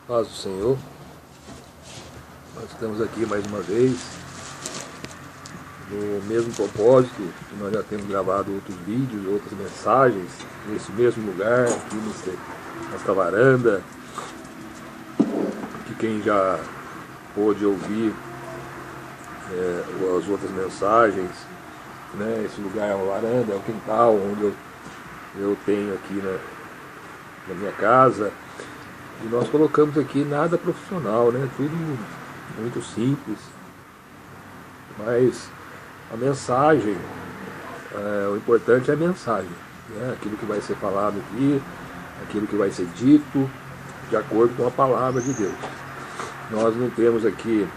Paz do Senhor, nós estamos aqui mais uma vez, no mesmo propósito que nós já temos gravado outros vídeos, outras mensagens, nesse mesmo lugar, aqui nesta varanda, que quem já pôde ouvir as outras mensagens, né, esse lugar é uma varanda, é um quintal onde eu tenho aqui na minha casa. E nós colocamos aqui nada profissional, né? Tudo muito simples. Mas a mensagem, o importante é a mensagem, né? Aquilo que vai ser falado aqui, aquilo que vai ser dito, de acordo com a palavra de Deus. Nós não temos aqui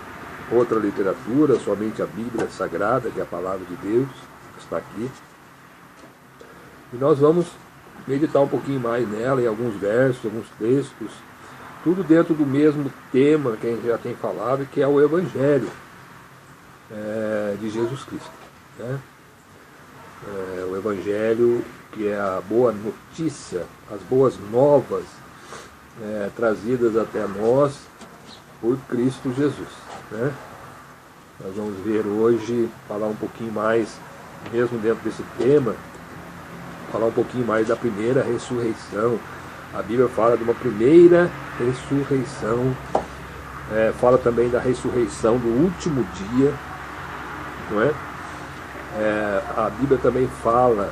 outra literatura, somente a Bíblia Sagrada, que é a palavra de Deus, que está aqui. E nós vamos meditar um pouquinho mais nela, em alguns versos, alguns textos, tudo dentro do mesmo tema que a gente já tem falado, que é o Evangelho de Jesus Cristo, né? O Evangelho que é a boa notícia, as boas novas trazidas até nós por Cristo Jesus, né? Nós vamos ver hoje, falar um pouquinho mais, mesmo dentro desse tema, falar um pouquinho mais da primeira ressurreição. A Bíblia fala de uma primeira ressurreição, fala também da ressurreição do último dia, não é? A Bíblia também fala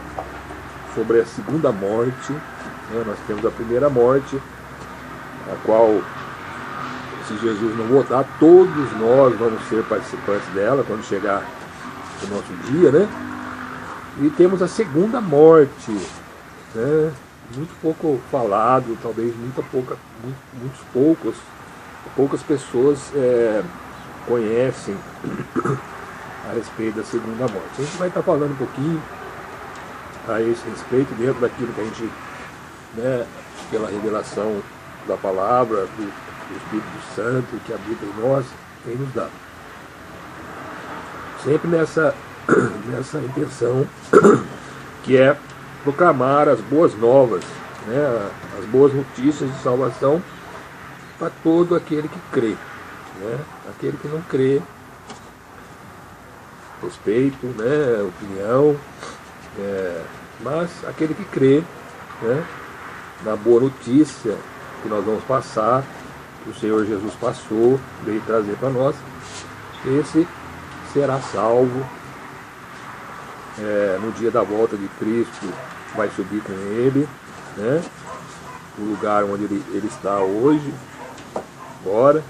sobre a segunda morte, né? Nós temos a primeira morte, a qual, se Jesus não voltar, todos nós vamos ser participantes dela quando chegar o nosso dia, né? E temos a segunda morte, né? Muito pouco falado, talvez poucas pessoas conhecem a respeito da segunda morte. A gente vai estar falando um pouquinho a esse respeito, dentro daquilo que a gente, né, pela revelação da palavra, do Espírito Santo que habita em nós, tem nos dado. Sempre nessa intenção que é proclamar as boas novas, né, as boas notícias de salvação para todo aquele que crê, né? Aquele que não crê, respeito, né, opinião, mas aquele que crê, né, na boa notícia que nós vamos passar, que o Senhor Jesus passou, veio trazer para nós, esse será salvo. No dia da volta de Cristo vai subir com ele, né, o lugar onde ele está hoje, agora,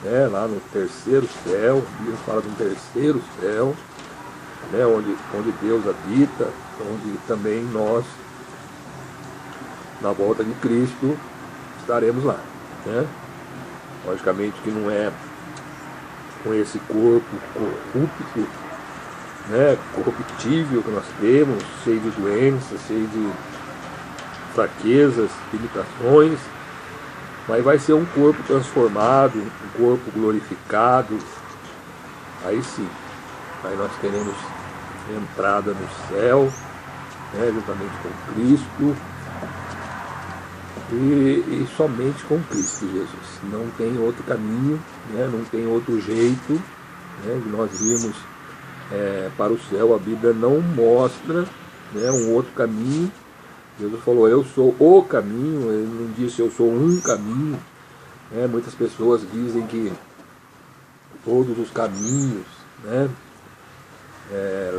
né, lá no terceiro céu. A Bíblia fala de um terceiro céu, né, onde Deus habita, onde também nós, na volta de Cristo, estaremos lá, né? Logicamente que não é com esse corpo corrupto, né, corruptível que nós temos, cheio de doenças, cheio de fraquezas, limitações, mas vai ser um corpo transformado, um corpo glorificado. Aí sim, aí nós teremos entrada no céu, né, juntamente com Cristo, e somente com Cristo Jesus. Não tem outro caminho, né, não tem outro jeito, né, de nós irmos para o céu. A Bíblia não mostra, né, um outro caminho. Jesus falou, eu sou o caminho, ele não disse eu sou um caminho, né? Muitas pessoas dizem que todos os caminhos, né,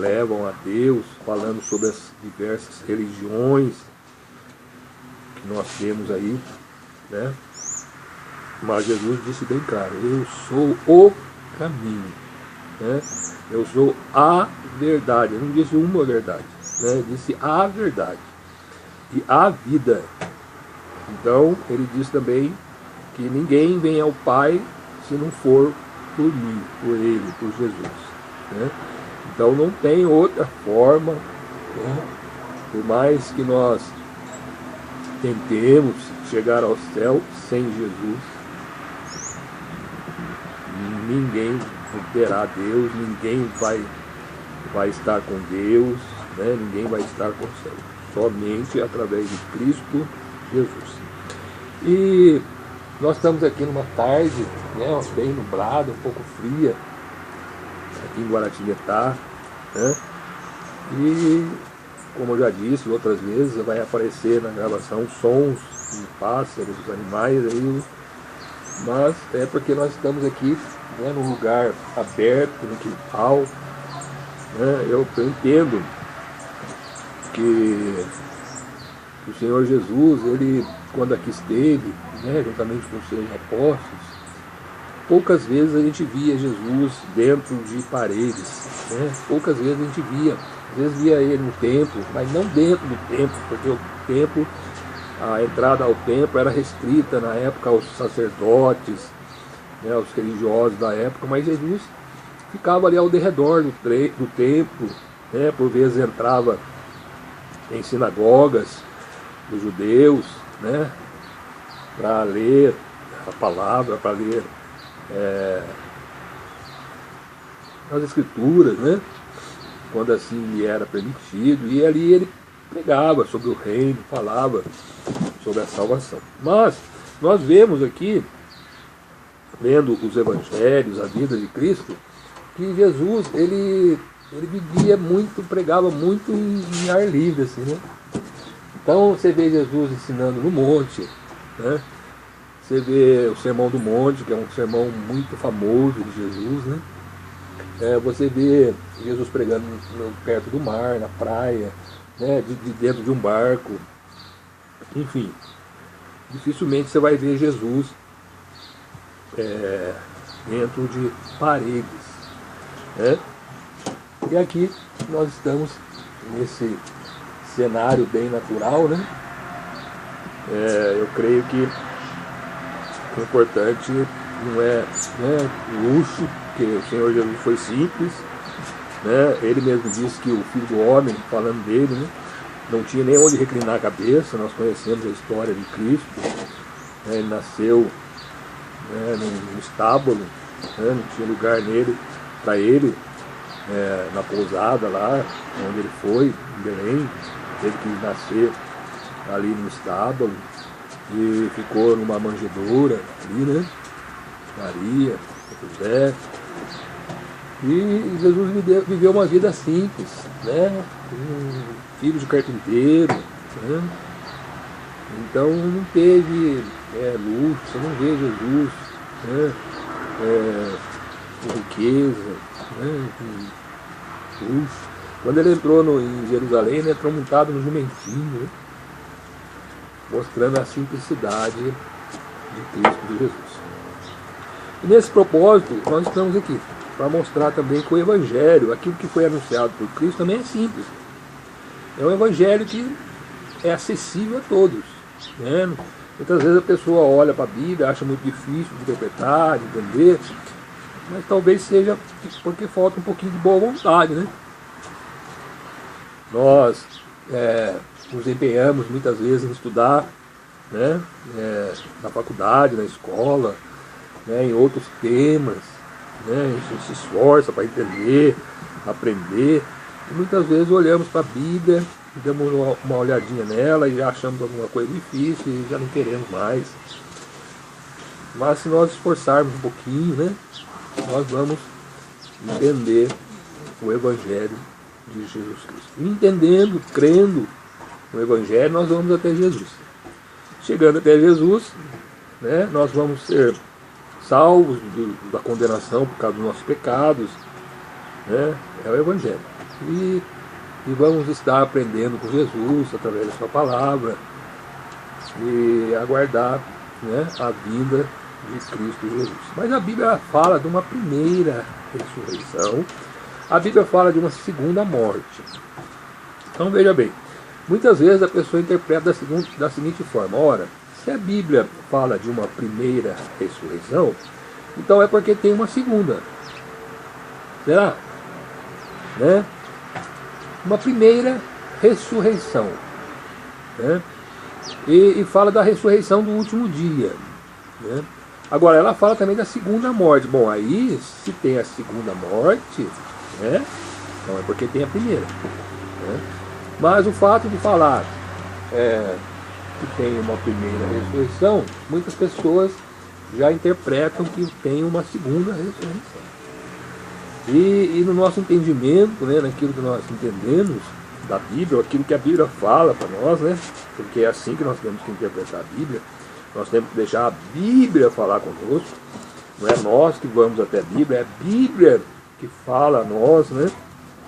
levam a Deus, falando sobre as diversas religiões que nós temos aí, né? Mas Jesus disse bem claro, eu sou o caminho, né? Eu sou a verdade. Ele não disse uma verdade, né? Ele disse a verdade e a vida. Então ele diz também que ninguém vem ao Pai se não for por mim, por ele, por Jesus, né? Então não tem outra forma, né? Por mais que nós tentemos chegar ao céu sem Jesus, ninguém verá Deus, ninguém vai estar com Deus, né? Ninguém vai estar com o céu, somente através de Cristo Jesus. E Nós estamos aqui numa tarde, né, bem nublada, um pouco fria, aqui em Guaratinguetá, né? E, como eu já disse outras vezes, vai aparecer na gravação sons de pássaros, dos animais aí, mas é porque nós estamos aqui, né, num lugar aberto, no quintal, né? Eu entendo que o Senhor Jesus, ele, quando aqui esteve, né, juntamente com os seus apóstolos, poucas vezes a gente via Jesus dentro de paredes, né? Poucas vezes a gente via, às vezes via ele no templo, mas não dentro do templo, porque o templo, a entrada ao templo era restrita na época aos sacerdotes, né, aos religiosos da época, mas Jesus ficava ali ao derredor do templo, né? Por vezes entrava em sinagogas dos judeus, né, para ler a palavra, para ler as escrituras, né, quando assim lhe era permitido, e ali ele pregava sobre o reino, falava sobre a salvação. Mas nós vemos aqui, lendo os evangelhos, a vida de Cristo, que Jesus, ele vivia muito, pregava muito em ar livre, assim, né? Então você vê Jesus ensinando no monte, né? Você vê o Sermão do Monte, que é um sermão muito famoso de Jesus, né? Você vê Jesus pregando perto do mar, na praia, né? De dentro de um barco, enfim. Dificilmente você vai ver Jesus dentro de paredes, né? E aqui nós estamos nesse cenário bem natural, né? Eu creio que o importante não é, né, luxo, porque o Senhor Jesus foi simples, né? Ele mesmo disse que o Filho do Homem, falando dele, né, não tinha nem onde reclinar a cabeça. Nós conhecemos a história de Cristo, né? Ele nasceu, né, num estábulo, né? Não tinha lugar nele para ele, na pousada lá onde ele foi, em Belém. Teve que nascer ali no estábulo e ficou numa manjedoura ali, né? Maria, José. E Jesus viveu uma vida simples, né? Filho de carpinteiro, né? Então não teve luxo, você não vê Jesus, né, com riqueza, né, com luxo. Quando ele entrou em Jerusalém, ele entrou montado no jumentinho, né, mostrando a simplicidade de Cristo, de Jesus. E nesse propósito, nós estamos aqui para mostrar também que o Evangelho, aquilo que foi anunciado por Cristo, também é simples. É um Evangelho que é acessível a todos, né? Muitas vezes a pessoa olha para a Bíblia, acha muito difícil de interpretar, de entender, mas talvez seja porque falta um pouquinho de boa vontade, né? Nós nos empenhamos muitas vezes em estudar, né, na faculdade, na escola, né, em outros temas, né, a gente se esforça para entender, aprender, e muitas vezes olhamos para a Bíblia, damos uma olhadinha nela e já achamos alguma coisa difícil e já não queremos mais. Mas se nós esforçarmos um pouquinho, né, nós vamos entender o Evangelho de Jesus Cristo. Entendendo, crendo no Evangelho, nós vamos até Jesus. Chegando até Jesus, né, nós vamos ser salvos da condenação por causa dos nossos pecados, né, é o Evangelho. E vamos estar aprendendo com Jesus através da sua palavra e aguardar, né, a vinda de Cristo Jesus. Mas a Bíblia fala de uma primeira ressurreição, a Bíblia fala de uma segunda morte. Então veja bem, muitas vezes a pessoa interpreta da seguinte forma: ora, se a Bíblia fala de uma primeira ressurreição, então é porque tem uma segunda. Será? Né? Uma primeira ressurreição, né? E fala da ressurreição do último dia, né? Agora ela fala também da segunda morte. Bom, aí se tem a segunda morte, né, então é porque tem a primeira, né? Mas o fato de falar que tem uma primeira ressurreição, muitas pessoas já interpretam que tem uma segunda ressurreição. E no nosso entendimento, né, naquilo que nós entendemos da Bíblia, aquilo que a Bíblia fala para nós, né, porque é assim que nós temos que interpretar a Bíblia, nós temos que deixar a Bíblia falar conosco, não é nós que vamos até a Bíblia, é a Bíblia que fala a nós, né,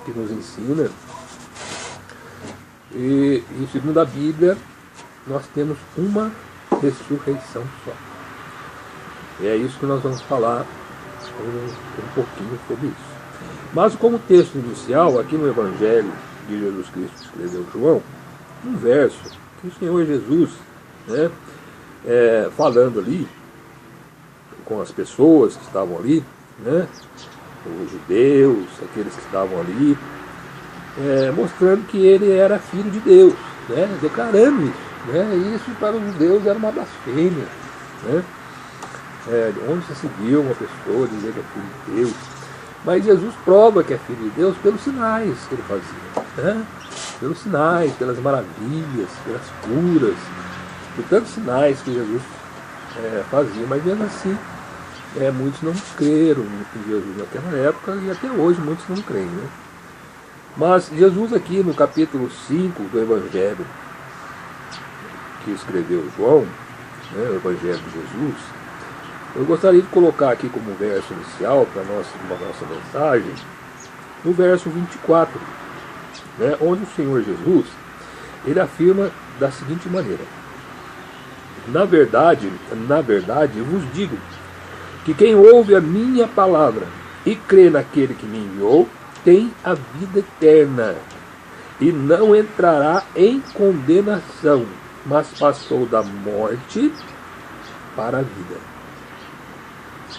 que nos ensina. E segundo a Bíblia, nós temos uma ressurreição só. E é isso que nós vamos falar um pouquinho sobre isso. Mas como texto inicial, aqui no Evangelho de Jesus Cristo escreveu João, um verso que o Senhor Jesus, né, falando ali com as pessoas que estavam ali, né, os judeus, aqueles que estavam ali, mostrando que ele era filho de Deus, né, declarando isso. Né, isso para os judeus era uma blasfêmia. Né, onde se viu uma pessoa dizer que é filho de Deus. Mas Jesus prova que é filho de Deus pelos sinais que ele fazia. Né? Pelos sinais, pelas maravilhas, pelas curas, por tantos sinais que Jesus fazia. Mas mesmo assim, muitos não creram em Jesus naquela época e até hoje muitos não creem. Né? Mas Jesus aqui no capítulo 5 do Evangelho que escreveu João, né, o Evangelho de Jesus, eu gostaria de colocar aqui como verso inicial para a nossa mensagem, no verso 24, né, onde o Senhor Jesus, ele afirma da seguinte maneira: na verdade, eu vos digo, que quem ouve a minha palavra e crê naquele que me enviou, tem a vida eterna, e não entrará em condenação, mas passou da morte para a vida.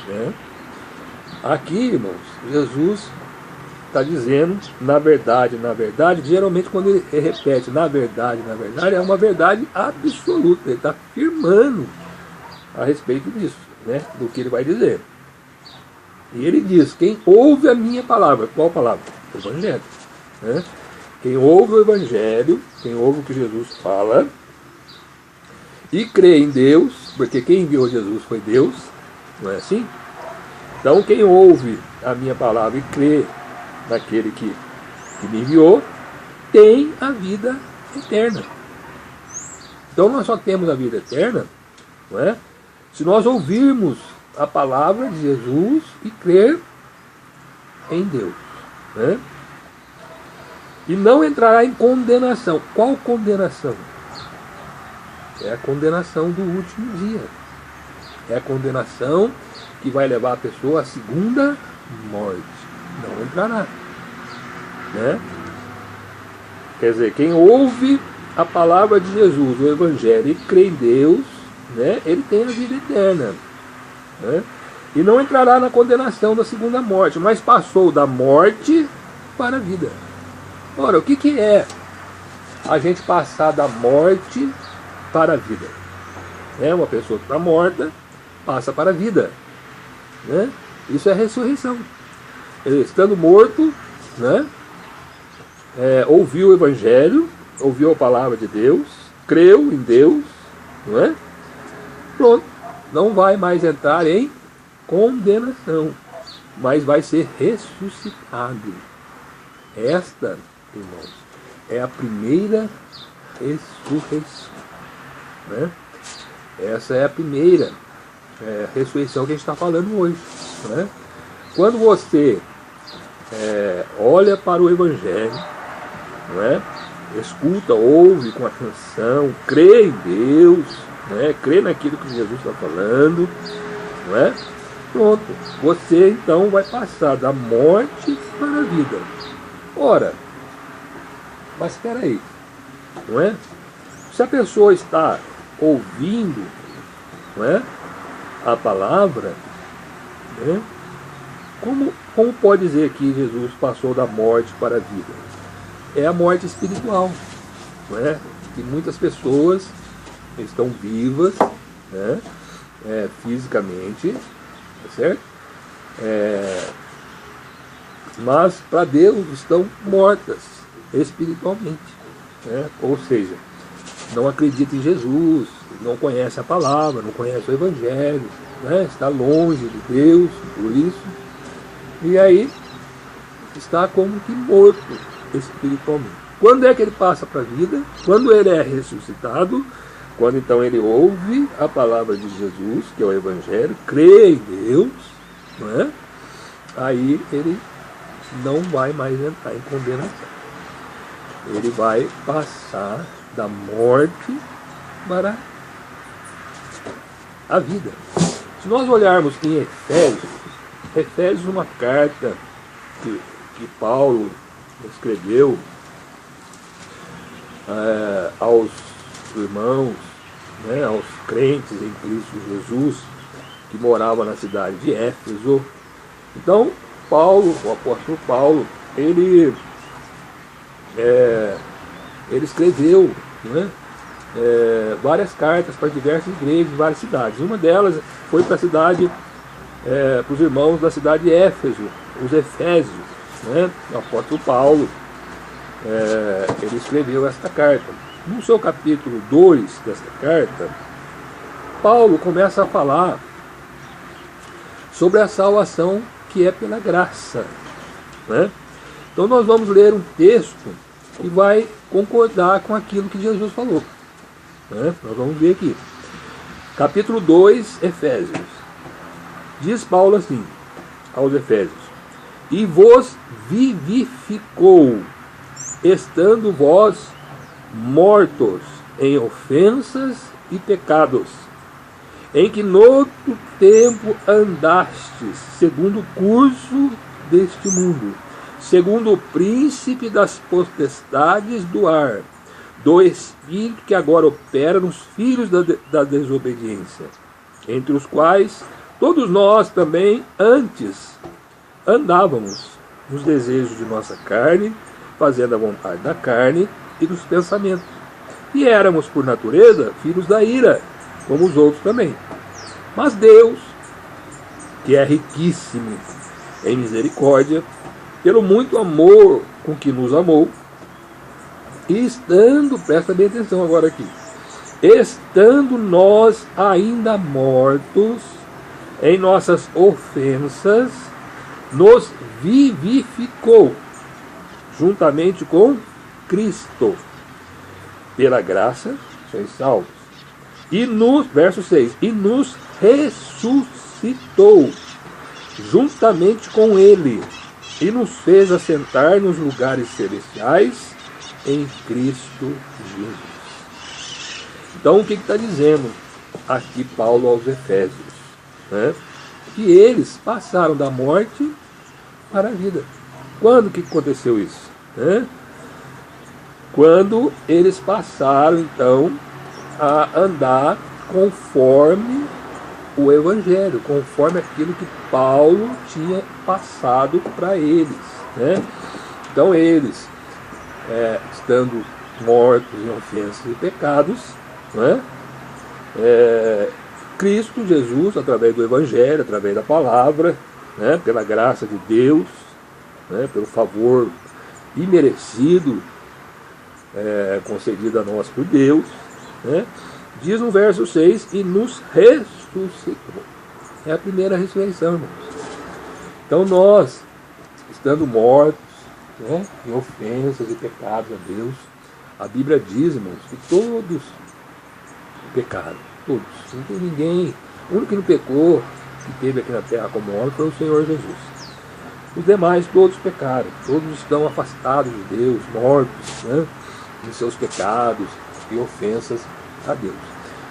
Né? Aqui, irmãos, Jesus está dizendo, na verdade, geralmente quando ele repete na verdade, é uma verdade absoluta, ele está afirmando a respeito disso, né? Do que ele vai dizer. E ele diz, quem ouve a minha palavra, qual palavra? O Evangelho. Né? Quem ouve o Evangelho, quem ouve o que Jesus fala, e crê em Deus, porque quem enviou Jesus foi Deus, não é assim? Então quem ouve a minha palavra e crê naquele que me enviou, tem a vida eterna. Então nós só temos a vida eterna, não é? Se nós ouvirmos a palavra de Jesus e crer em Deus. Né? E não entrará em condenação. Qual condenação? É a condenação do último dia. É a condenação que vai levar a pessoa à segunda morte. Não entrará. Né? Quer dizer, quem ouve a palavra de Jesus, o Evangelho, e crê em Deus, né, ele tem a vida eterna. Né? E não entrará na condenação da segunda morte, mas passou da morte para a vida. Ora, o que é a gente passar da morte para a vida? Uma pessoa que está morta passa para a vida. Né? Isso é ressurreição. Ele, estando morto, né, ouviu o Evangelho, ouviu a palavra de Deus, creu em Deus, não é? Pronto, não vai mais entrar em condenação, mas vai ser ressuscitado. Esta, irmãos, é a primeira ressurreição. Né? Essa é a primeira ressurreição que a gente está falando hoje. Né? Quando você olha para o Evangelho, não é? Escuta, ouve com atenção, crê em Deus, né? Crê naquilo que Jesus está falando, não é? Pronto, você então vai passar da morte para a vida. Ora, mas espera aí, não é? Se a pessoa está ouvindo, não é, a palavra, né, como pode dizer que Jesus passou da morte para a vida? É a morte espiritual, não é? Que muitas pessoas estão vivas, né, fisicamente, tá certo? Mas para Deus estão mortas espiritualmente, né? Ou seja, não acreditam em Jesus, não conhece a palavra, não conhece o Evangelho, né? Está longe de Deus, por isso. E aí está como que morto espiritualmente. Quando é que ele passa para a vida? Quando ele é ressuscitado, quando então ele ouve a palavra de Jesus, que é o Evangelho, crê em Deus, não é? Aí ele não vai mais entrar em condenação. Ele vai passar da morte para a vida. Se nós olharmos em Efésios é uma carta que Paulo escreveu aos irmãos, né, aos crentes em Cristo Jesus, que moravam na cidade de Éfeso. Então, Paulo, o apóstolo Paulo, ele escreveu, né, várias cartas para diversas igrejas, várias cidades. Uma delas foi para a cidade, para os irmãos da cidade de Éfeso, os Efésios, né? O apóstolo Paulo, ele escreveu esta carta. No seu capítulo 2 desta carta, Paulo começa a falar sobre a salvação que é pela graça, né? Então nós vamos ler um texto que vai concordar com aquilo que Jesus falou, né? Nós vamos ver aqui. Capítulo 2, Efésios. Diz Paulo assim aos Efésios: e vos vivificou, estando vós mortos em ofensas e pecados, em que noutro tempo andastes, segundo o curso deste mundo, segundo o príncipe das potestades do ar, do espírito que agora opera nos filhos da desobediência, entre os quais todos nós também antes andávamos nos desejos de nossa carne, fazendo a vontade da carne e dos pensamentos. E éramos, por natureza, filhos da ira, como os outros também. Mas Deus, que é riquíssimo em misericórdia, pelo muito amor com que nos amou, e estando, presta bem atenção agora aqui, estando nós ainda mortos em nossas ofensas, nos vivificou juntamente com Cristo. Pela graça sois salvos. E nos, verso 6, e nos ressuscitou juntamente com Ele, e nos fez assentar nos lugares celestiais em Cristo Jesus. Então o que está dizendo aqui Paulo aos Efésios? Né? Que eles passaram da morte para a vida. Quando que aconteceu isso? Né? Quando eles passaram então a andar conforme o Evangelho, conforme aquilo que Paulo tinha passado para eles, né? Então eles, estando mortos em ofensas e pecados, né? Cristo Jesus, através do Evangelho, através da palavra, né? Pela graça de Deus, né? Pelo favor imerecido concedido a nós por Deus, né? Diz no verso 6, e nos ressuscitou. É a primeira ressurreição, irmãos. Então nós, estando mortos, né, em ofensas e pecados a Deus, a Bíblia diz, irmãos, que todos pecaram, todos. Não tem ninguém, o único que não pecou, que teve aqui na terra como homem, foi o Senhor Jesus. Os demais todos pecaram, todos estão afastados de Deus, mortos, né, em seus pecados e ofensas a Deus.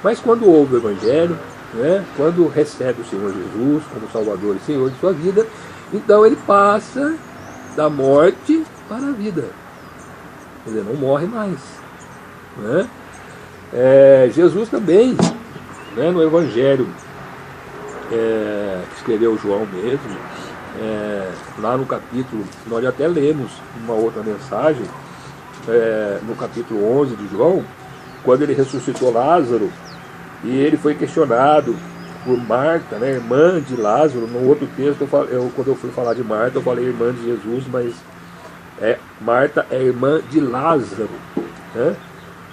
Mas quando ouve o Evangelho, né, quando recebe o Senhor Jesus como Salvador e Senhor de sua vida, então ele passa da morte para a vida. Ele não morre mais, né? Jesus também, né, no Evangelho que escreveu João mesmo, lá no capítulo, nós já até lemos uma outra mensagem, no capítulo 11 de João, quando ele ressuscitou Lázaro, e ele foi questionado por Marta, né, irmã de Lázaro. No outro texto, quando eu fui falar de Marta, eu falei irmã de Jesus, mas Marta é irmã de Lázaro, né?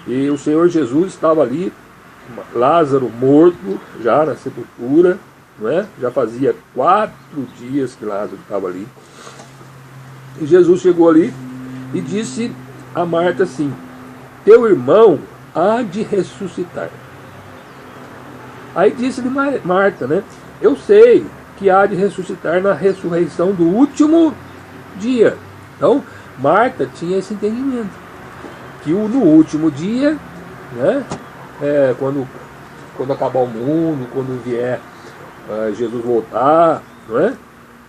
E o Senhor Jesus estava ali Lázaro morto, já na sepultura, não é? Já fazia 4 dias que Lázaro estava ali. E Jesus chegou ali e disse a Marta assim: teu irmão há de ressuscitar. Aí disse-lhe Marta, né? Eu sei que há de ressuscitar na ressurreição do último dia. Então, Marta tinha esse entendimento, que no último dia, né, quando acabar o mundo, quando vier Jesus voltar, não é?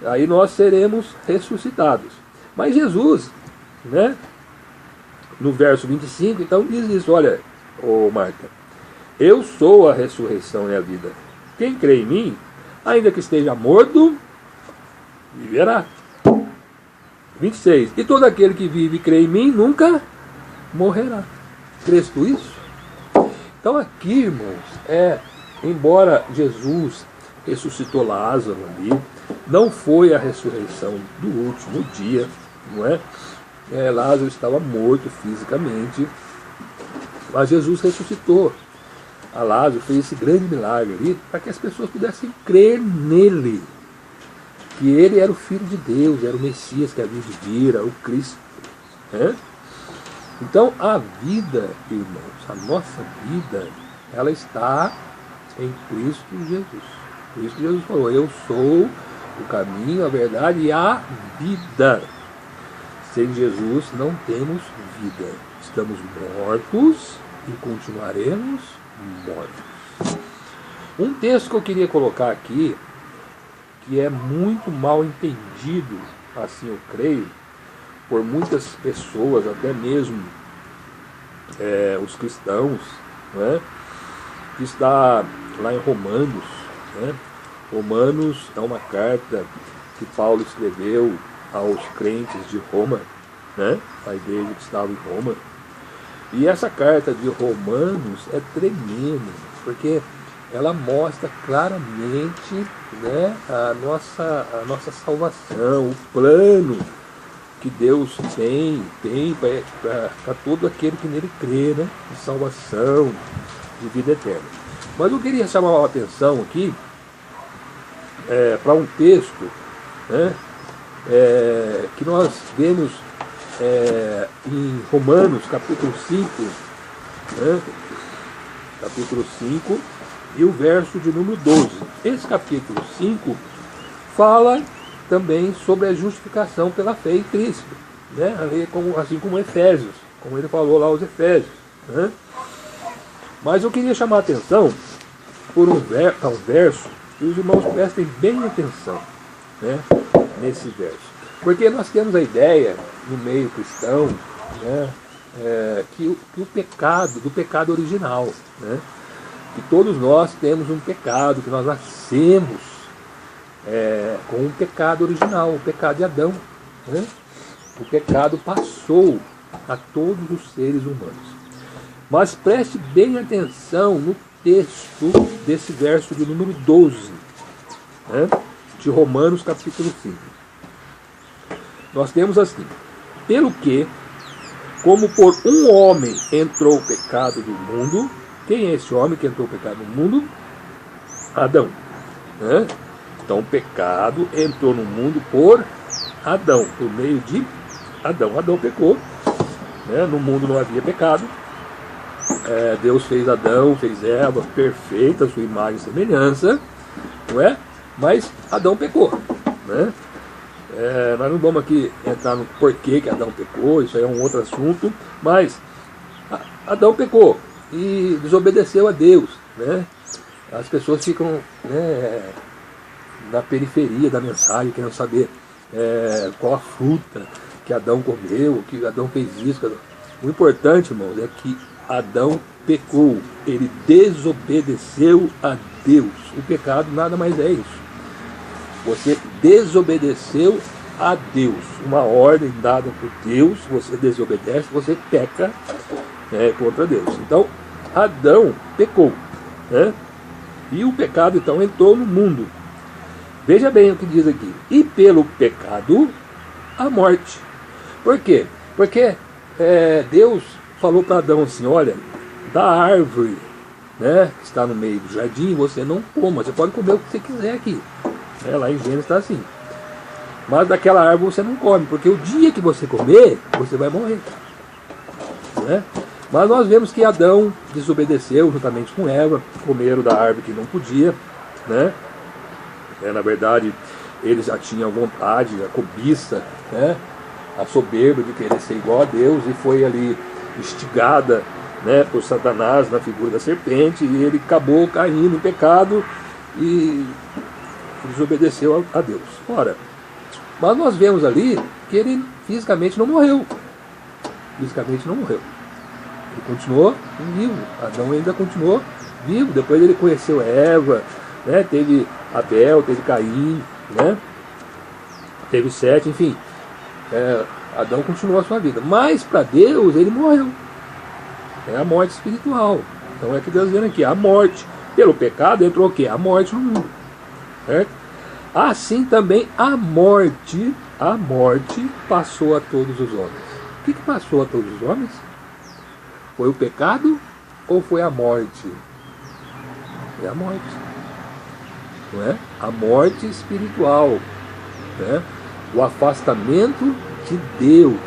Aí nós seremos ressuscitados. Mas Jesus, né, no verso 25, então diz isso: olha, Marta, eu sou a ressurreição e a vida. Quem crê em mim, ainda que esteja morto, viverá. 26. E todo aquele que vive e crê em mim nunca morrerá. Crês tu isso? Então aqui, irmãos, embora Jesus ressuscitou Lázaro ali, não foi a ressurreição do último dia, não é? Lázaro estava morto fisicamente, mas Jesus ressuscitou a Lázaro, fez esse grande milagre ali para que as pessoas pudessem crer nele, que ele era o Filho de Deus, era o Messias que havia de vir, era o Cristo, né? Então a vida, irmãos, a nossa vida, ela está em Cristo Jesus. Por isso que Jesus falou: eu sou o caminho, a verdade e a vida. Sem Jesus não temos vida. Estamos mortos e continuaremos mortos. Um texto que eu queria colocar aqui, que é muito mal entendido, assim eu creio, por muitas pessoas, até mesmo os cristãos, né, que está lá em Romanos, né? Romanos é uma carta que Paulo escreveu aos crentes de Roma, né, a igreja que estava em Roma. E essa carta de Romanos é tremenda, porque ela mostra claramente, né, a nossa salvação, o plano que Deus tem para todo aquele que nele crê, né, de salvação, de vida eterna. Mas eu queria chamar a atenção aqui para um texto, né, que nós vemos em Romanos capítulo 5, né, capítulo 5 e o verso de número 12. Esse capítulo 5 fala também sobre a justificação pela fé em Cristo, né? Assim como Efésios, como ele falou lá aos Efésios, né? Mas eu queria chamar a atenção por um verso, e os irmãos prestem bem atenção, né, nesse verso. Porque nós temos a ideia, no meio cristão, né, que o pecado, do pecado original, né, que todos nós temos um pecado, que nós nascemos com um pecado original, o pecado de Adão, né? O pecado passou a todos os seres humanos. Mas preste bem atenção no texto desse verso de número 12, né, de Romanos capítulo 5. Nós temos assim: pelo que, como por um homem entrou o pecado do mundo. Quem é esse homem que entrou o pecado no mundo? Adão, né? Então o pecado entrou no mundo por Adão, por meio de Adão. Adão pecou, né? No mundo não havia pecado. Deus fez Adão, fez Eva perfeita, sua imagem e semelhança, não é? Mas Adão pecou, né? Nós não vamos aqui entrar no porquê que Adão pecou, isso aí é um outro assunto, mas Adão pecou e desobedeceu a Deus, né? As pessoas ficam, né, na periferia da mensagem, querendo saber qual a fruta que Adão comeu, que Adão fez isso. O importante, irmãos, é que Adão pecou, ele desobedeceu a Deus. O pecado nada mais é isso. Você desobedeceu a Deus, uma ordem dada por Deus, você desobedece, você peca contra Deus. Então, Adão pecou, né? E o pecado então entrou no mundo. Veja bem o que diz aqui: e pelo pecado a morte. Por quê? Porque Deus falou para Adão assim: olha, da árvore né, que está no meio do jardim, você não coma. Você pode comer o que você quiser aqui, né, lá em Gênesis está assim. Mas daquela árvore você não come, porque o dia que você comer, você vai morrer, né? Mas nós vemos que Adão desobedeceu juntamente com Eva, comeram da árvore que não podia, né? Na verdade, eles já tinham vontade, a cobiça, né? A soberba de querer ser igual a Deus, e foi ali instigada, né, por Satanás na figura da serpente, e ele acabou caindo em pecado e desobedeceu a Deus. Ora, mas nós vemos ali que ele fisicamente não morreu. Fisicamente não morreu. Ele continuou vivo. Adão ainda continuou vivo. Depois ele conheceu Eva, né? Teve Abel, teve Caim, né? Teve Sete, enfim. Adão continuou a sua vida. Mas para Deus ele morreu. É a morte espiritual. Então é que Deus dizendo aqui, a morte. Pelo pecado entrou o quê? A morte no mundo. Certo? Assim também a morte passou a todos os homens. O que passou a todos os homens? Foi o pecado ou foi a morte? Foi a morte. Não é? A morte espiritual. Né? O afastamento de Deus.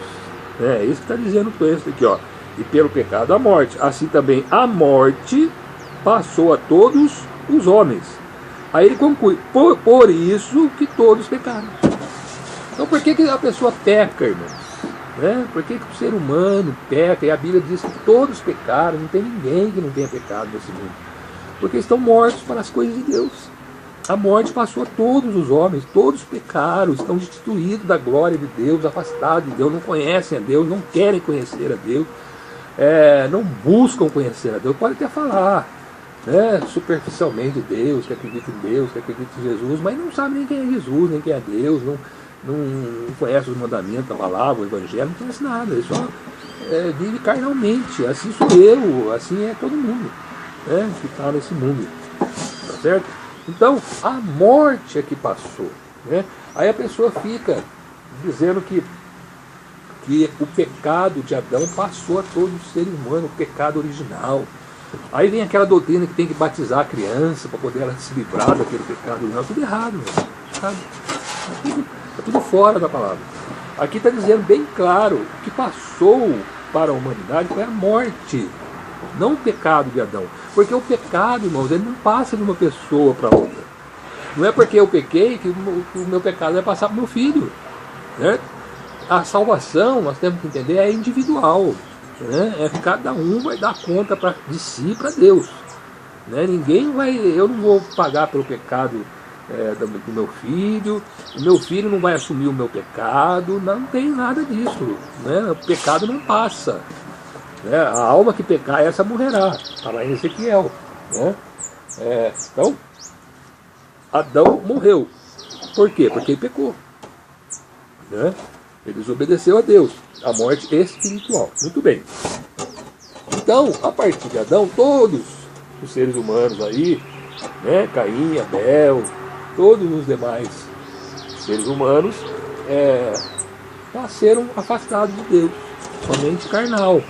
É isso que está dizendo o texto aqui, ó. E pelo pecado a morte. Assim também a morte passou a todos os homens. Aí ele conclui, por isso que todos pecaram. Então por que a pessoa peca, irmãos? Né? Por que o ser humano peca? E a Bíblia diz que todos pecaram, não tem ninguém que não tenha pecado nesse mundo. Porque estão mortos para as coisas de Deus. A morte passou a todos os homens, todos pecaram, estão destituídos da glória de Deus, afastados de Deus, não conhecem a Deus, não querem conhecer a Deus, não buscam conhecer a Deus, pode até falar, né, superficialmente de Deus, que acredita em Deus, que acredita em Jesus, mas não sabe nem quem é Jesus, nem quem é Deus, não conhece os mandamentos, a palavra, o evangelho, não conhece nada, ele só vive carnalmente. Assim sou eu, assim é todo mundo, né, que está nesse mundo, tá certo? Então a morte é que passou, né? Aí a pessoa fica dizendo que o pecado de Adão passou a todo ser humano, o pecado original. Aí vem aquela doutrina que tem que batizar a criança para poder ela se livrar daquele pecado original. Tudo errado, sabe? Está tudo fora da palavra. Aqui está dizendo bem claro, o que passou para a humanidade foi a morte, não o pecado de Adão. Porque o pecado, irmãos, ele não passa de uma pessoa para outra. Não é porque eu pequei que o meu pecado vai passar para o meu filho, né? A salvação, nós temos que entender, é individual, né? Cada um vai dar conta de si para Deus, né? Eu não vou pagar pelo pecado do meu filho, o meu filho não vai assumir o meu pecado, não tem nada disso, né? O pecado não passa, né? A alma que pecar, essa morrerá, está lá em Ezequiel, né? Então Adão morreu. Por quê? Porque ele pecou, né? Ele desobedeceu a Deus. A morte espiritual. Muito bem. Então, a partir de Adão, todos os seres humanos aí, né, Caim, Abel, todos os demais seres humanos nasceram afastados de Deus, somente carnal,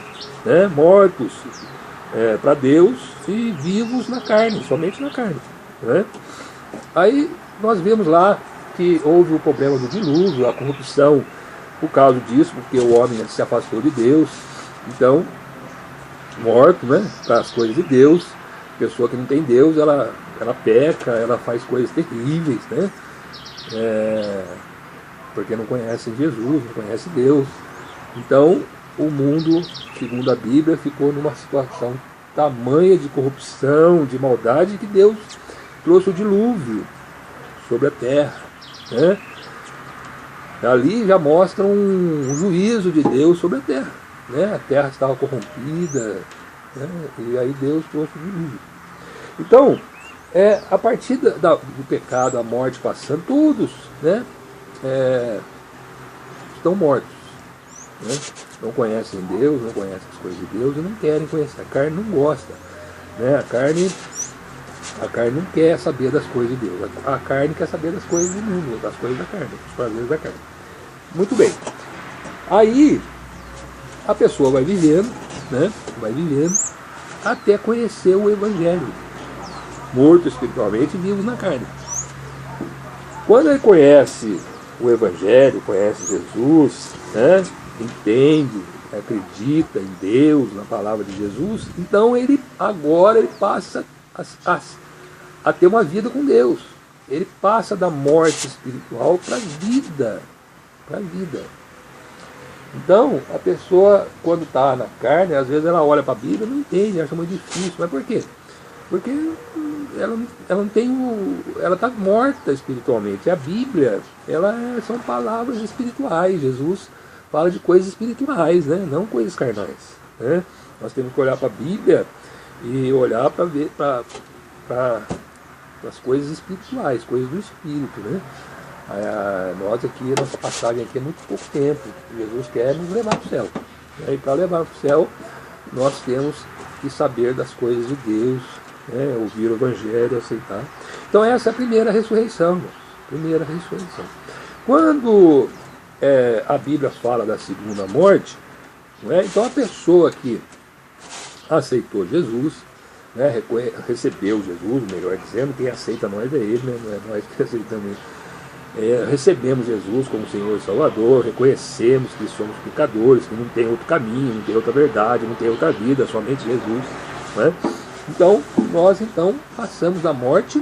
né, mortos para Deus e vivos na carne, somente na carne, né? Aí nós vemos lá que houve o problema do dilúvio, a corrupção por causa disso, porque o homem se afastou de Deus. Então, morto, né, para as coisas de Deus. Pessoa que não tem Deus, ela peca, ela faz coisas terríveis, né? Porque não conhecem Jesus, não conhecem Deus. Então, o mundo, segundo a Bíblia, ficou numa situação tamanha de corrupção, de maldade, que Deus trouxe o dilúvio sobre a terra, né? Ali já mostra um juízo de Deus sobre a terra, né? A terra estava corrompida, né? E aí Deus trouxe o dilúvio. Então, a partir do pecado, a morte passando, todos, né, estão mortos, né? Não conhecem Deus, não conhecem as coisas de Deus e não querem conhecer. A carne não gosta, né? A carne não quer saber das coisas de Deus. A carne quer saber das coisas do mundo, das coisas da carne, dos prazeres da carne. Muito bem. Aí a pessoa vai vivendo, né? Vai vivendo até conhecer o Evangelho. Mortos espiritualmente e vivos na carne. Quando ele conhece o Evangelho, conhece Jesus, né, entende, acredita em Deus, na palavra de Jesus, então ele passa a ter uma vida com Deus. Ele passa da morte espiritual para a vida. Para a vida. Então, a pessoa, quando está na carne, às vezes ela olha para a Bíblia e não entende, acha muito difícil. Mas por quê? Porque ela não tem ela está morta espiritualmente. A Bíblia, são palavras espirituais. Jesus fala de coisas espirituais, né? Não coisas carnais. Né? Nós temos que olhar para a Bíblia e olhar para ver para as coisas espirituais, coisas do Espírito, né? Nós aqui, nossa passagem aqui é muito pouco tempo. Jesus quer nos levar para o céu. E para levar para o céu, nós temos que saber das coisas de Deus, né? Ouvir o Evangelho, aceitar. Então essa é a primeira ressurreição. Primeira ressurreição. Quando a Bíblia fala da segunda morte, né? Então a pessoa que aceitou Jesus, né? Recebeu Jesus, melhor dizendo, quem aceita nós é Ele, né? Não é nós que aceitamos Ele. Recebemos Jesus como Senhor e Salvador, reconhecemos que somos pecadores, que não tem outro caminho, não tem outra verdade, não tem outra vida, somente Jesus. Né? Então, nós passamos da morte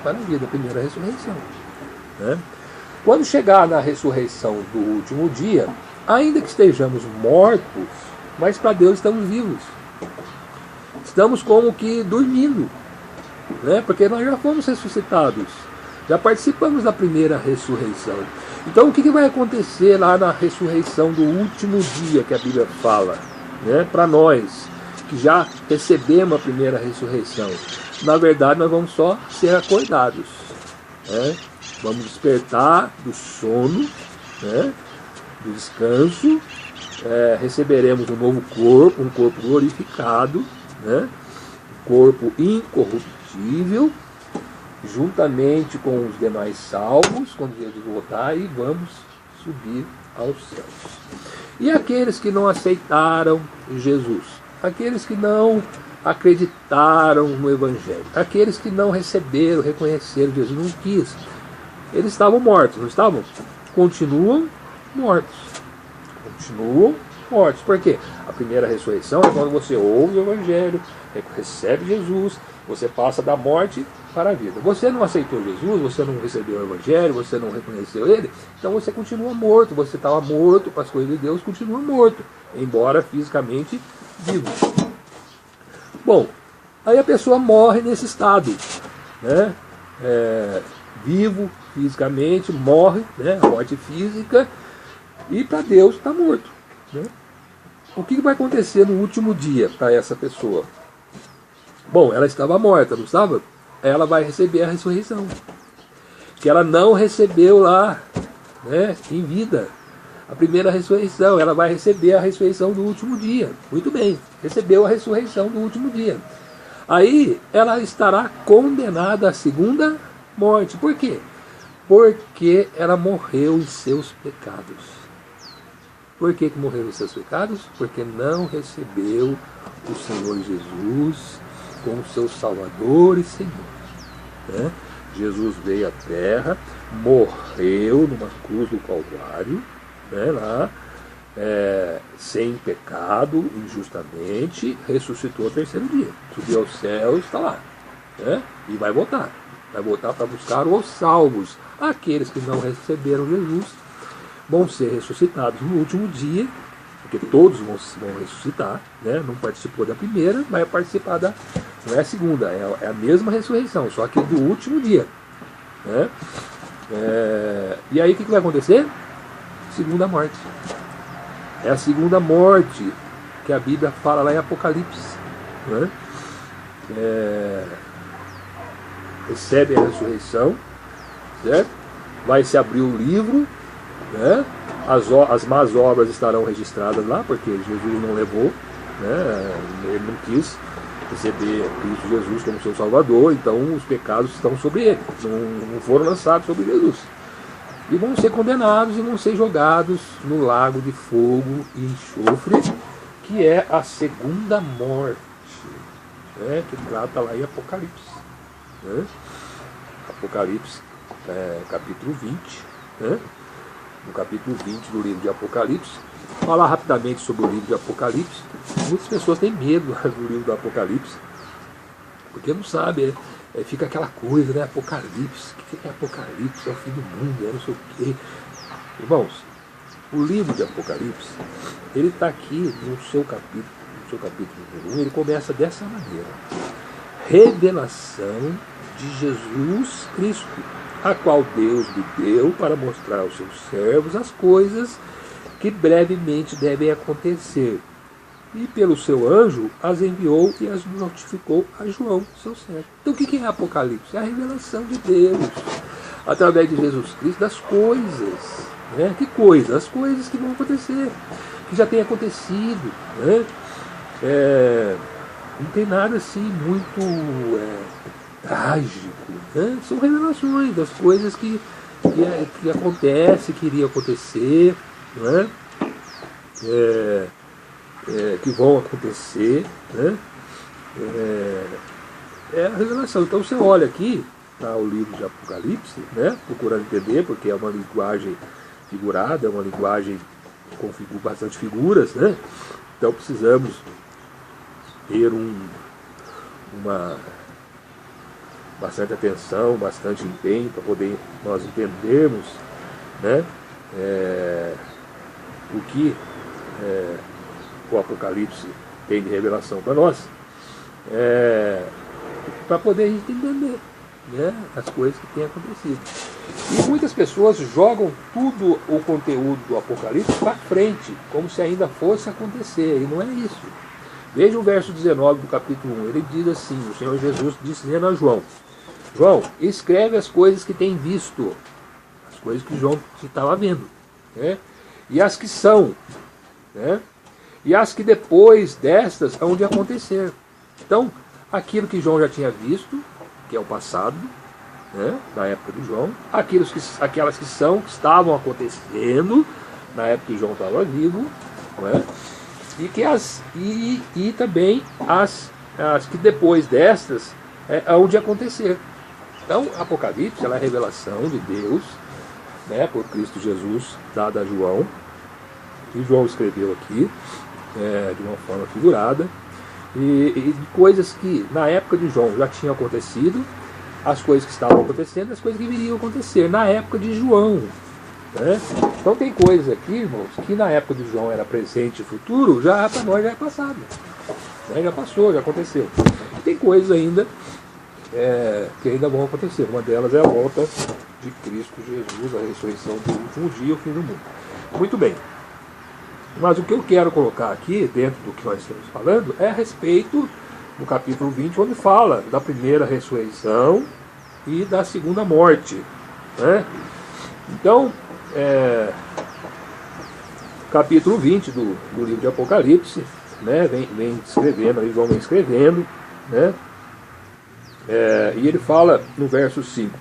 para a vida, a primeira ressurreição. Né? Quando chegar na ressurreição do último dia, ainda que estejamos mortos, mas para Deus estamos vivos. Estamos como que dormindo, né? Porque nós já fomos ressuscitados. Já participamos da primeira ressurreição. Então o que vai acontecer lá na ressurreição do último dia que a Bíblia fala, né? Para nós que já recebemos a primeira ressurreição. Na verdade nós vamos só ser acordados, né? Vamos despertar do sono, né? Do descanso, receberemos um novo corpo, um corpo glorificado, né? Um corpo incorruptível, juntamente com os demais salvos, quando Jesus voltar, e vamos subir aos céus. E aqueles que não aceitaram Jesus, aqueles que não acreditaram no Evangelho, aqueles que não receberam, reconheceram Jesus, não quis, eles estavam mortos, não estavam? Continuam mortos. Continuam mortos. Por quê? A primeira ressurreição é quando você ouve o Evangelho, recebe Jesus, você passa da morte para a vida. Você não aceitou Jesus, você não recebeu o Evangelho, você não reconheceu Ele, então você continua morto. Você estava morto para as coisas de Deus, continua morto, embora fisicamente vivo. Bom, aí a pessoa morre nesse estado, né? Vivo fisicamente, morre, né? A morte física, e para Deus está morto, né? O que vai acontecer no último dia para essa pessoa? Bom, ela estava morta, não estava? Ela vai receber a ressurreição, que ela não recebeu lá, né, em vida. A primeira ressurreição, ela vai receber a ressurreição do último dia. Muito bem, recebeu a ressurreição do último dia. Aí ela estará condenada à segunda morte. Por quê? Porque ela morreu em seus pecados. Por que morreu em seus pecados? Porque não recebeu o Senhor Jesus como seu Salvador e Senhor. Né? Jesus veio à Terra, morreu numa cruz do Calvário, né, lá, sem pecado, injustamente, ressuscitou ao terceiro dia, subiu ao céu e está lá, né? E vai voltar para buscar os salvos. Aqueles que não receberam Jesus vão ser ressuscitados no último dia, porque todos vão ressuscitar, né? Não participou da primeira, vai participar da... Não é a segunda, é a mesma ressurreição, só que do último dia, né? E aí o que vai acontecer? Segunda morte. É a segunda morte que a Bíblia fala lá em Apocalipse, né? Recebe a ressurreição, certo? Vai se abrir o livro, né? As más obras estarão registradas lá, porque Jesus não levou, né? Ele não quis receber Cristo Jesus como seu Salvador, então os pecados estão sobre ele, não foram lançados sobre Jesus. E vão ser condenados e vão ser jogados no lago de fogo e enxofre, que é a segunda morte. né, que trata lá em Apocalipse. Né? Apocalipse, capítulo 20. Né? No capítulo 20 do livro de Apocalipse. Falar rapidamente sobre o livro de Apocalipse. Muitas pessoas têm medo do livro do Apocalipse, porque não sabem, fica aquela coisa, né? Apocalipse, o que é Apocalipse? É o fim do mundo, é não sei o quê. Irmãos, o livro de Apocalipse, ele está aqui no seu capítulo número 1, ele começa dessa maneira: revelação de Jesus Cristo, a qual Deus lhe deu para mostrar aos seus servos as coisas que brevemente devem acontecer. E pelo seu anjo as enviou e as notificou a João, seu servo. Então o que é Apocalipse? É a revelação de Deus, através de Jesus Cristo, das coisas. Né? Que coisas? As coisas que vão acontecer, que já têm acontecido. Né? Não tem nada assim muito trágico. Né? São revelações das coisas que acontecem, que iriam acontecer. Né? Que vão acontecer, né? É a revelação. Então você olha aqui para o livro de Apocalipse, né? Procurando entender, porque é uma linguagem figurada, é uma linguagem com bastante figuras, né? Então precisamos ter bastante atenção, bastante empenho para poder nós entendermos, né? O que o Apocalipse tem de revelação para nós, para poder entender, né, as coisas que têm acontecido. E muitas pessoas jogam tudo o conteúdo do Apocalipse para frente, como se ainda fosse acontecer, e não é isso. Veja o verso 19 do capítulo 1, ele diz assim: o Senhor Jesus dizendo a João: João, escreve as coisas que tem visto, as coisas que João estava vendo, né, e as que são, né, e as que depois destas hão de acontecer. Então, aquilo que João já tinha visto, que é o passado, né, na época de João, aquelas que estavam acontecendo na época que João estava vivo, né, e também as que depois destas hão de acontecer. Então, Apocalipse ela é a revelação de Deus, né, por Cristo Jesus, dada a João, que João escreveu aqui, de uma forma figurada, e coisas que na época de João já tinham acontecido, as coisas que estavam acontecendo, as coisas que viriam acontecer na época de João. Né? Então tem coisas aqui, irmãos, que na época de João era presente e futuro, já para nós já é passado. Né? Já passou, já aconteceu. E tem coisas ainda que ainda vão acontecer. Uma delas é a volta de Cristo Jesus, a ressurreição do último dia, o fim do mundo. Muito bem. Mas o que eu quero colocar aqui, dentro do que nós estamos falando, é a respeito do capítulo 20, onde fala da primeira ressurreição e da segunda morte. Né? Então, capítulo 20 do livro de Apocalipse, né, vem escrevendo, aí João vem escrevendo, né, e ele fala no verso 5: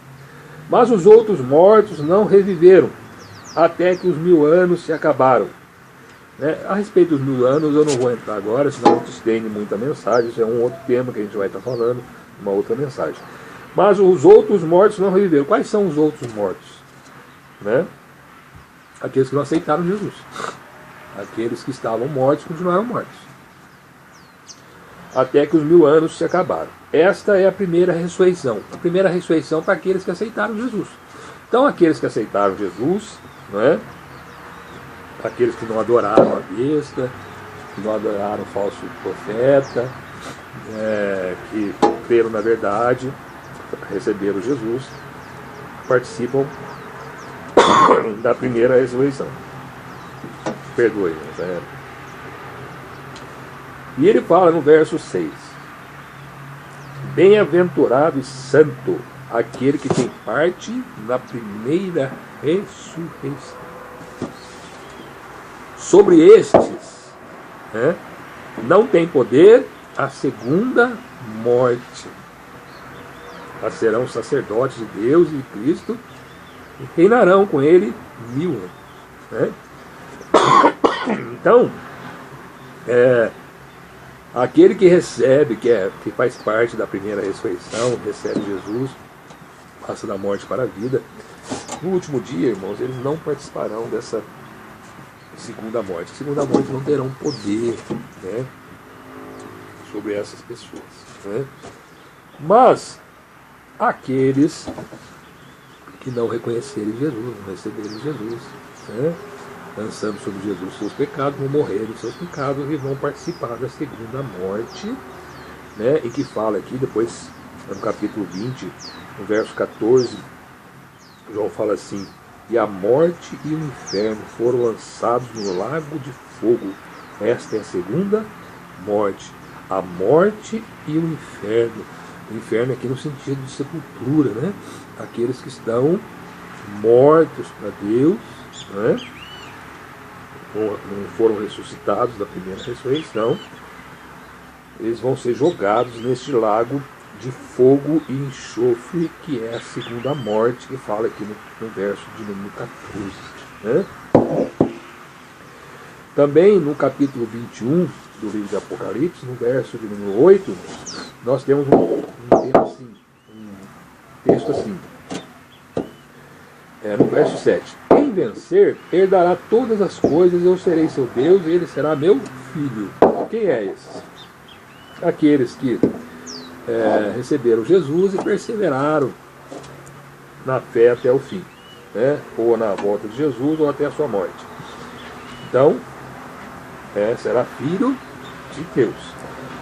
Mas os outros mortos não reviveram, até que os 1000 anos se acabaram. A respeito dos 1000 anos eu não vou entrar agora, senão não estende muita mensagem, isso é um outro tema que a gente vai estar falando, uma outra mensagem. Mas os outros mortos não reviveram. Quais são os outros mortos? Né? Aqueles que não aceitaram Jesus. Aqueles que estavam mortos continuaram mortos. Até que os 1000 anos se acabaram. Esta é a primeira ressurreição. A primeira ressurreição para aqueles que aceitaram Jesus. Então aqueles que aceitaram Jesus, né? Aqueles que não adoraram a besta, que não adoraram o falso profeta, que creram na verdade, receberam Jesus, participam da primeira ressurreição. Perdoe. E ele fala no verso 6: Bem-aventurado e santo aquele que tem parte na primeira ressurreição. Sobre estes, não tem poder a segunda morte. Mas serão sacerdotes de Deus e de Cristo e reinarão com ele 1000 anos. Então, Aquele que recebe, que faz parte da primeira ressurreição, recebe Jesus, passa da morte para a vida. No último dia, irmãos, eles não participarão dessa segunda morte. Segunda morte não terão poder, né, sobre essas pessoas, né? Mas aqueles que não reconhecerem Jesus, não receberem Jesus, né, lançando sobre Jesus seus pecados, vão morrer dos seus pecados e vão participar da segunda morte, né, e que fala aqui depois, no capítulo 20, no verso 14, João fala assim: e a morte e o inferno foram lançados no lago de fogo. Esta é a segunda morte. A morte e o inferno. O inferno aqui no sentido de sepultura, né? Aqueles que estão mortos para Deus, né? Não foram ressuscitados da primeira ressurreição, eles vão ser jogados neste lago de fogo e enxofre, que é a segunda morte, que fala aqui no verso de número 14. Né? Também no capítulo 21 do livro de Apocalipse, no verso de número 8, nós temos um texto assim. No verso 7. Quem vencer, herdará todas as coisas, eu serei seu Deus e ele será meu filho. Quem é esse? Aqueles que receberam Jesus e perseveraram na fé até o fim, né? Ou na volta de Jesus ou até a sua morte. Então, será filho de Deus.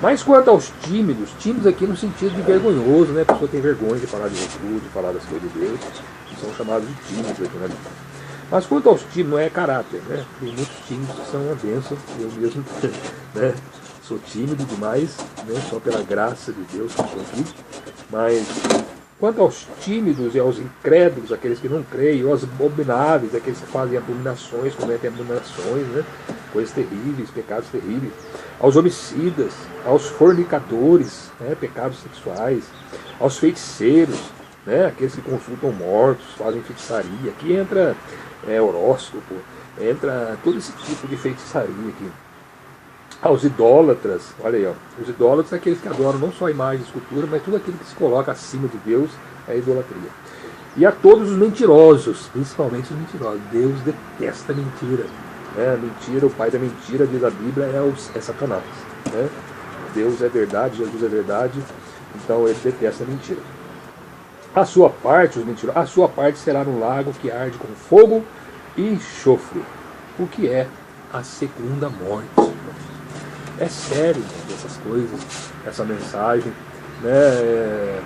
Mas quanto aos tímidos aqui no sentido de vergonhoso, né? A pessoa tem vergonha de falar de Jesus, de falar das coisas de Deus, são chamados de tímidos aqui, né? Mas quanto aos tímidos, não é caráter, né? Tem muitos tímidos que são uma bênção, eu mesmo, né? Sou tímido demais, né? Só pela graça de Deus que estou aqui. Mas quanto aos tímidos e aos incrédulos, aqueles que não creem, aos abomináveis, aqueles que fazem abominações, cometem abominações, né? Coisas terríveis, pecados terríveis, aos homicidas, aos fornicadores, né? Pecados sexuais, aos feiticeiros, né? Aqueles que consultam mortos, fazem feitiçaria. Aqui entra horóscopo, entra todo esse tipo de feitiçaria aqui. Aos idólatras, olha aí, ó, os idólatras são aqueles que adoram não só a imagem e escultura, mas tudo aquilo que se coloca acima de Deus é a idolatria. E a todos os mentirosos, principalmente os mentirosos. Deus detesta a mentira. Né? A mentira, o pai da mentira, diz a Bíblia, é Satanás. Né? Deus é verdade, Jesus é verdade, então ele detesta a mentira. A sua parte, os mentirosos, a sua parte será no lago que arde com fogo e enxofre, o que é a segunda morte. É sério, né, essas coisas, essa mensagem, né?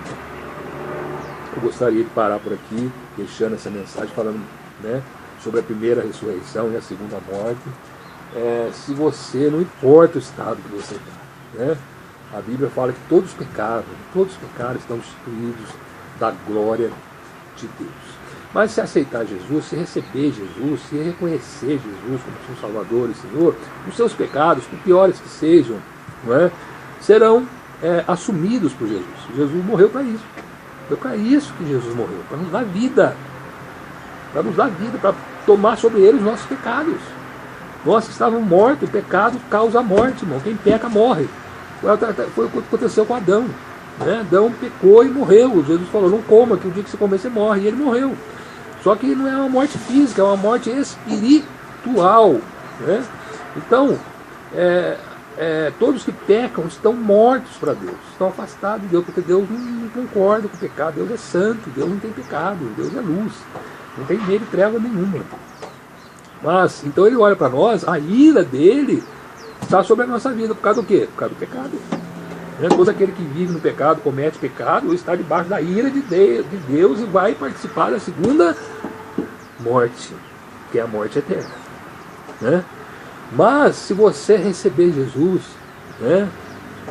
Eu gostaria de parar por aqui, deixando essa mensagem, falando, né, sobre a primeira ressurreição e a segunda morte. Se você, não importa o estado que você está, né? A Bíblia fala que todos os pecados estão destituídos da glória de Deus. Mas se aceitar Jesus, se receber Jesus, se reconhecer Jesus como seu Salvador e Senhor, os seus pecados, por piores que sejam, não é, serão assumidos por Jesus. Jesus morreu para isso. Foi para isso que Jesus morreu, para nos dar vida. Para nos dar vida, para tomar sobre ele os nossos pecados. Nós que estávamos mortos, o pecado causa a morte, irmão. Quem peca morre. Foi o que aconteceu com Adão. Né? Adão pecou e morreu. Jesus falou, não coma, que o dia que você comer você morre. E ele morreu. Só que não é uma morte física, é uma morte espiritual. Né? Então, todos que pecam estão mortos para Deus, estão afastados de Deus, porque Deus não concorda com o pecado. Deus é santo, Deus não tem pecado, Deus é luz, não tem nele treva nenhuma. Mas, então ele olha para nós, a ira dele está sobre a nossa vida, por causa do quê? Por causa do pecado. Todo aquele que vive no pecado, comete pecado, está debaixo da ira de Deus e vai participar da segunda morte, que é a morte eterna. Né? Mas se você receber Jesus, né,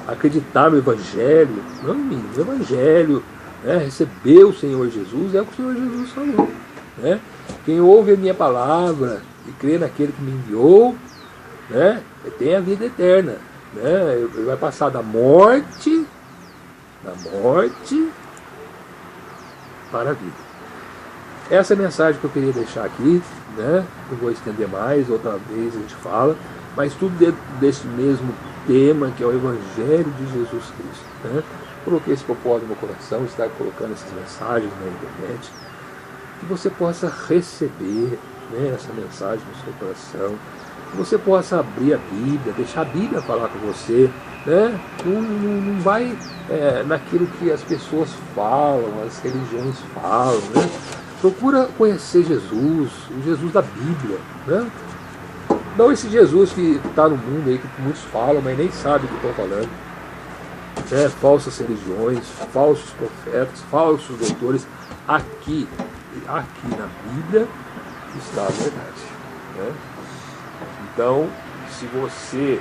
acreditar no Evangelho, não em mim, no Evangelho, né, receber o Senhor Jesus, é o que o Senhor Jesus falou. Né? Quem ouve a minha palavra e crê naquele que me enviou, né, tem a vida eterna. Né? Ele vai passar da morte para a vida. Essa é a mensagem que eu queria deixar aqui, né? Não vou estender mais, outra vez a gente fala, mas tudo dentro desse mesmo tema, que é o Evangelho de Jesus Cristo. Né? Coloquei esse propósito no meu coração, estar colocando essas mensagens na internet, que você possa receber, né, essa mensagem no seu coração, que você possa abrir a Bíblia, deixar a Bíblia falar com você, né? Não vai naquilo que as pessoas falam, as religiões falam, né? Procura conhecer Jesus, o Jesus da Bíblia, né? Não esse Jesus que está no mundo aí, que muitos falam, mas nem sabem o que estão falando. Falsas religiões, falsos profetas, falsos doutores. Aqui na Bíblia está a verdade. Né? Então, se você,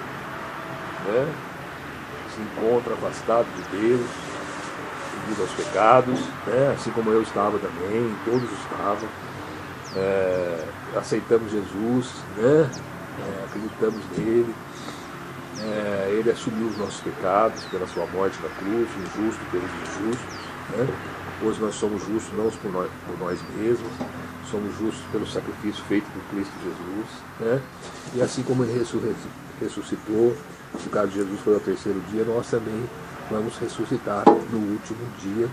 né, se encontra afastado de Deus, devido aos pecados, né, assim como eu estava também, todos estavam, aceitamos Jesus, né, acreditamos nele, ele assumiu os nossos pecados pela sua morte na cruz, o justo pelos injustos. Né? Hoje nós somos justos não por nós mesmos, somos justos pelo sacrifício feito por Cristo Jesus. Né? E assim como ele ressuscitou, no caso de Jesus foi ao terceiro dia, nós também vamos ressuscitar no último dia,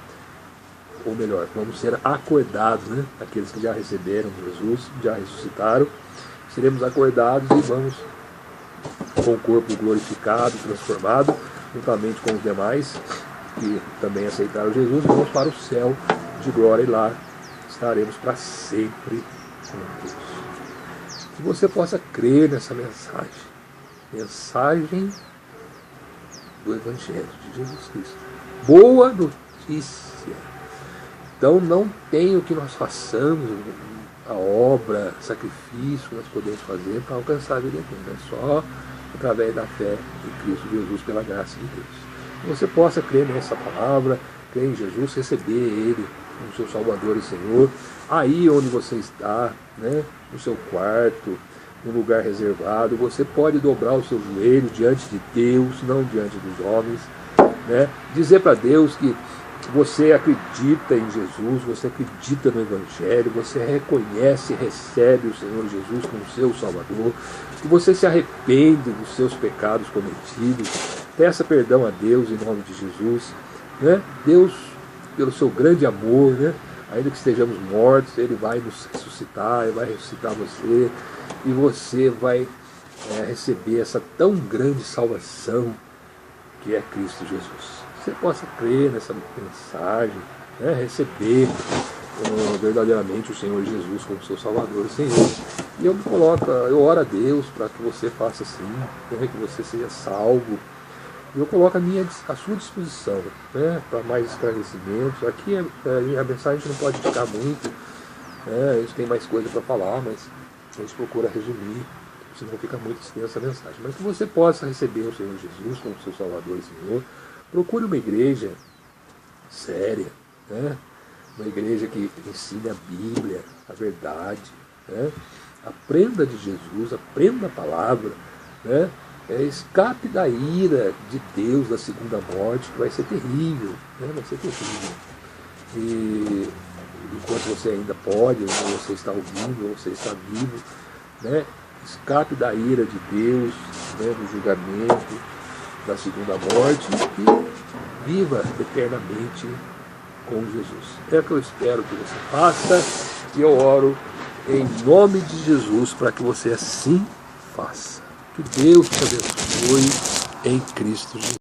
ou melhor, vamos ser acordados, né? Aqueles que já receberam Jesus, já ressuscitaram, seremos acordados e vamos com o corpo glorificado, transformado, juntamente com os demais que também aceitaram Jesus, e vamos para o céu de glória, e lá estaremos para sempre com Deus. Que você possa crer nessa mensagem do Evangelho de Jesus Cristo. Boa notícia. Então não tem o que nós façamos, a obra, sacrifício que nós podemos fazer para alcançar a vida eterna. É só através da fé em Cristo Jesus, pela graça de Deus. Que você possa crer nessa palavra, crer em Jesus, receber Ele como seu Salvador e Senhor, aí onde você está, né, no seu quarto, no lugar reservado, você pode dobrar os seus joelhos diante de Deus, não diante dos homens, né, dizer para Deus que você acredita em Jesus, você acredita no Evangelho, você reconhece e recebe o Senhor Jesus como seu Salvador, que você se arrepende dos seus pecados cometidos, peça perdão a Deus em nome de Jesus. Né? Deus, pelo seu grande amor, né? Ainda que estejamos mortos, Ele vai nos ressuscitar, Ele vai ressuscitar você, e você vai receber essa tão grande salvação que é Cristo Jesus. Você possa crer nessa mensagem, né, receber verdadeiramente o Senhor Jesus como seu Salvador e Senhor. E eu oro a Deus para que você faça assim, né, que você seja salvo. Eu coloco à sua disposição, né, para mais esclarecimentos. Aqui a mensagem não pode ficar muito, né, a gente tem mais coisa para falar, mas a gente procura resumir, senão fica muito extensa a mensagem. Mas que você possa receber o Senhor Jesus como seu Salvador e Senhor. Procure uma igreja séria, né? Uma igreja que ensine a Bíblia, a verdade. Né? Aprenda de Jesus, aprenda a palavra. Né? Escape da ira de Deus da segunda morte, que vai ser terrível. Né? Vai ser terrível. E enquanto você ainda pode, ou você está ouvindo, ou você está vivo, né? Escape da ira de Deus, né? Do julgamento da segunda morte, e viva eternamente com Jesus. É o que eu espero que você faça, e eu oro em nome de Jesus para que você assim faça. Que Deus te abençoe em Cristo Jesus.